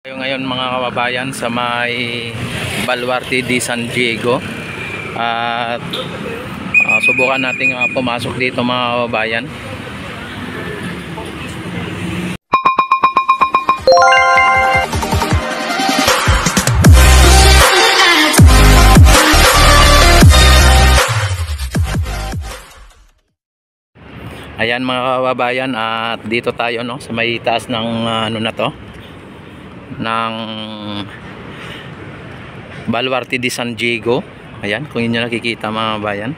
Tayo ngayon mga kababayan sa may Baluarte de San Diego at subukan nating pumasok dito mga kababayan. Ayan mga kababayan, at dito tayo sa may taas ng ano na to, ng Baluarte de San Diego. Ayan, kung inyo nakikita mga kababayan,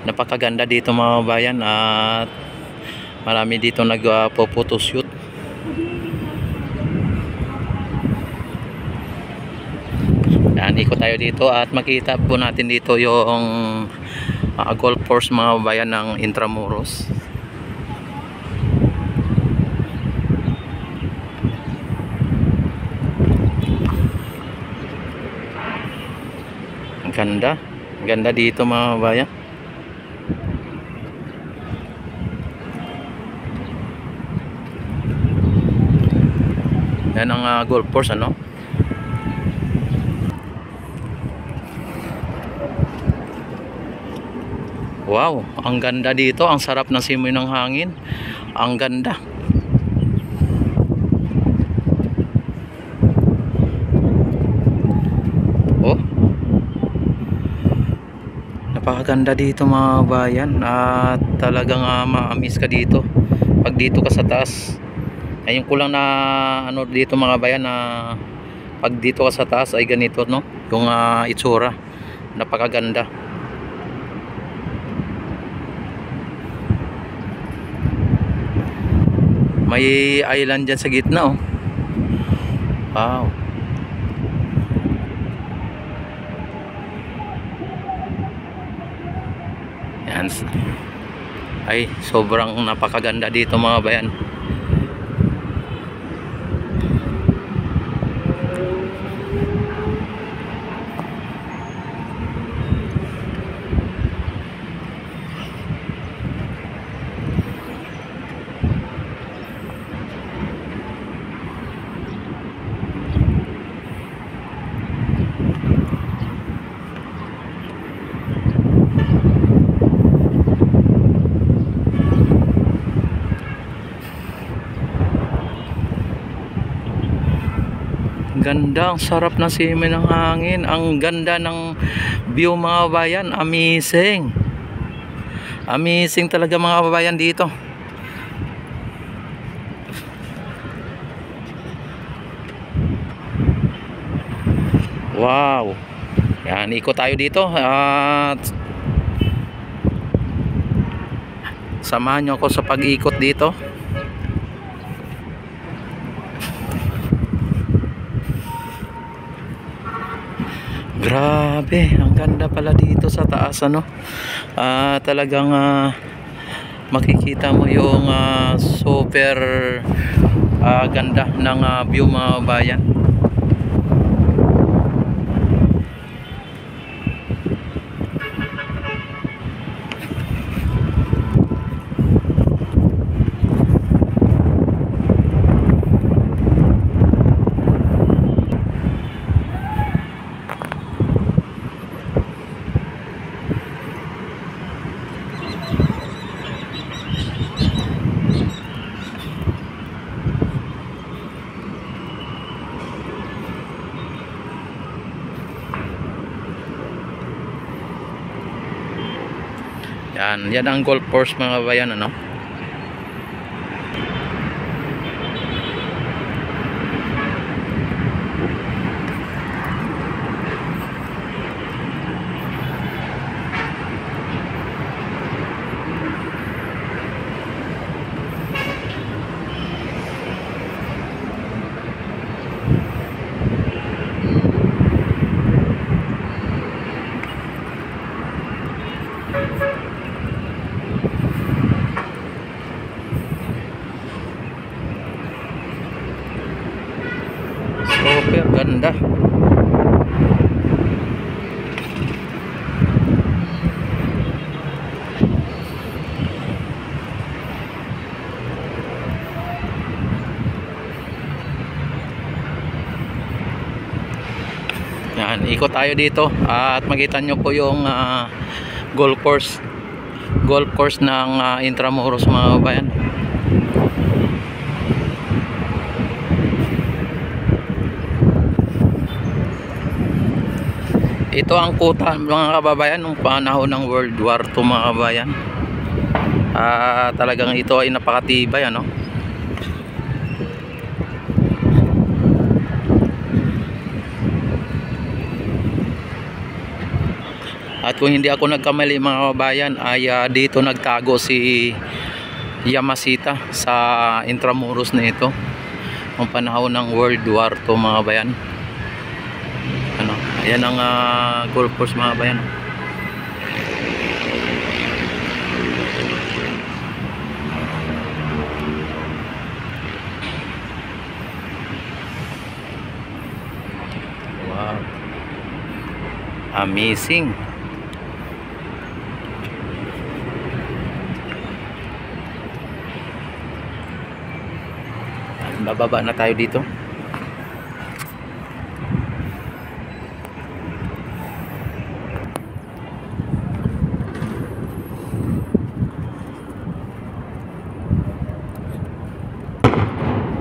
napakaganda dito mga kababayan, at marami dito nagpo-photoshoot. Ayan, ikot tayo dito at makita po natin dito yung golf course mga kababayan ng Intramuros. Ganda dito mga kababayan. Yan ang golf course Wow, ang ganda dito, ang sarap ng simoy ng hangin. Ang ganda. Napakaganda dito mga bayan, at talagang ma-miss ka dito pag dito ka sa taas. Ayun ko lang na dito mga bayan, na pag dito ka sa taas ay ganito yung itsura. Napakaganda. May island dyan sa gitna Wow. Yan. Ay, sobrang napakaganda dito mga bayan. Ganda, ang sarap ng simoy ng hangin, ang ganda ng view mga kababayan. Amazing talaga mga kababayan dito. Wow. Yan, ikot tayo dito at samahan nyo ako sa pag-ikot dito. Grabe, ang ganda pala dito sa taas talagang makikita mo yung super ganda ng view mga bayan. Yan ang golf course mga bayan Super ganda. Yan, ikot tayo dito at makita nyo po yung golf course ng Intramuros mga kabayan. Ito ang kuta mga kababayan nung panahon ng World War II mga kababayan. Talagang ito ay napakatibay ano. At kung hindi ako nagkamali mga kababayan ay dito nagtago si Yamashita sa Intramuros na ito nung panahon ng World War II mga kabayan. Ano, ayan ang golf course mga kabayan. Wow, amazing. Bababa na tayo dito.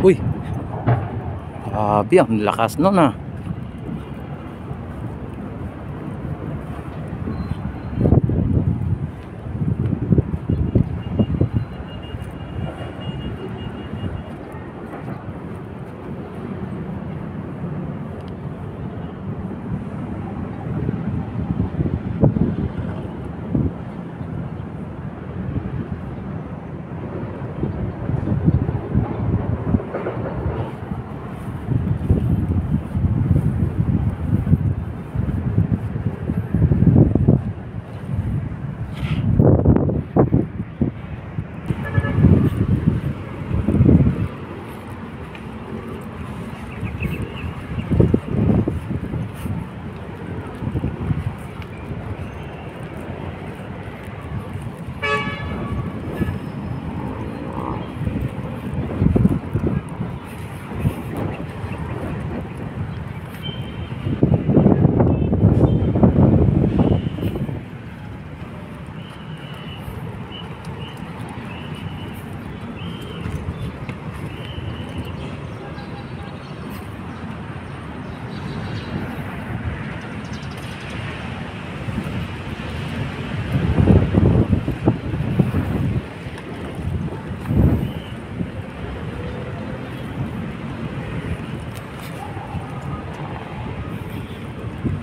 Uy, ang lakas nun ah.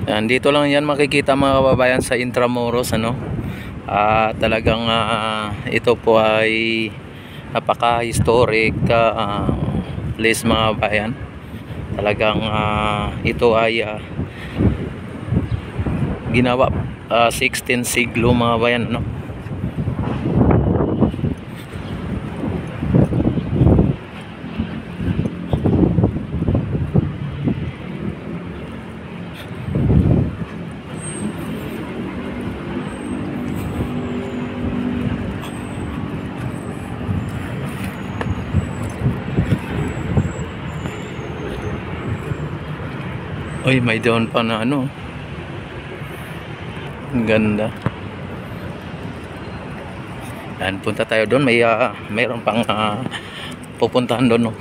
Yan, dito lang yan makikita mga kababayan sa Intramuros ano. Talagang ito po ay napaka-historic place mga kababayan. Talagang ito ay ginawa 16th siglo mga kababayan no. Uy, may doon pa na ano. Ang ganda. Yan, punta tayo doon. Mayroon pang pupuntahan doon no.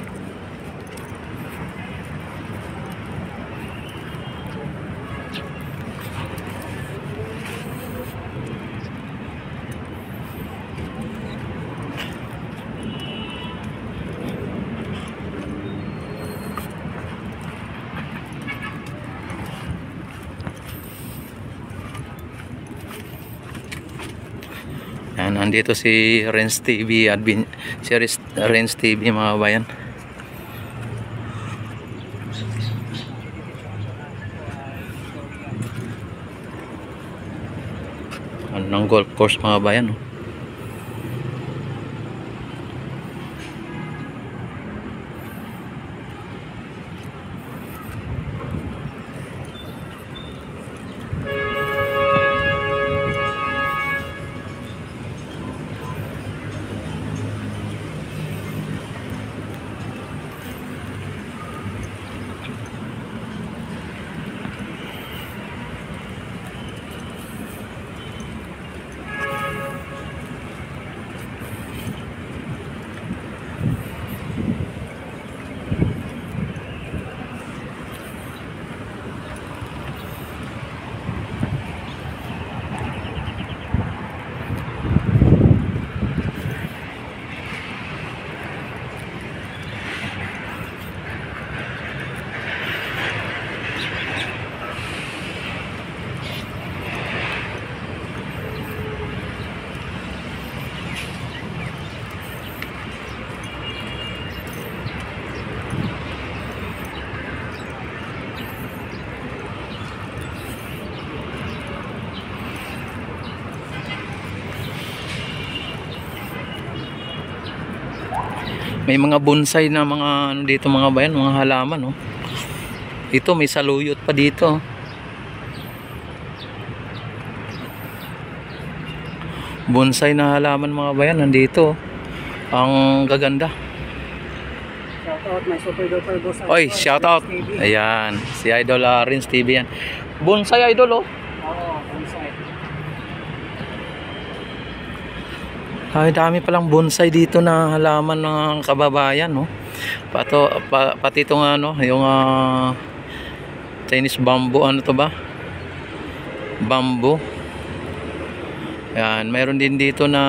Yan, nandito si Renz TV Renz TV mga kabayan. Ano ng golf course mga kabayan no? May mga bonsai na mga ano dito mga bayan, mga halaman, oh. Ito may saluyot pa dito. Bonsai na halaman mga bayan nandito. Ang gaganda. Shoutout, may super duper boss. Oy, shoutout. Ayan, si Idol Rins TV yan. Bonsai Idol, oh. Oo, bonsai. Ay, dami palang bonsai dito na halaman ng kababayan, no. Pati itong ano, yung Chinese bamboo, ano to ba? Bamboo. Yan, mayroon din dito na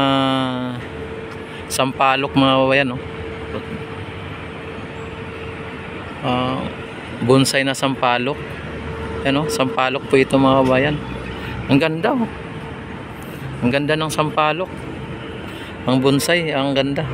sampalok mga kababayan, no. Bonsai na sampalok. Yan, no, sampalok po ito mga kababayan. Ang ganda, oh. Ang ganda ng sampalok. Ang bonsai, ang ganda.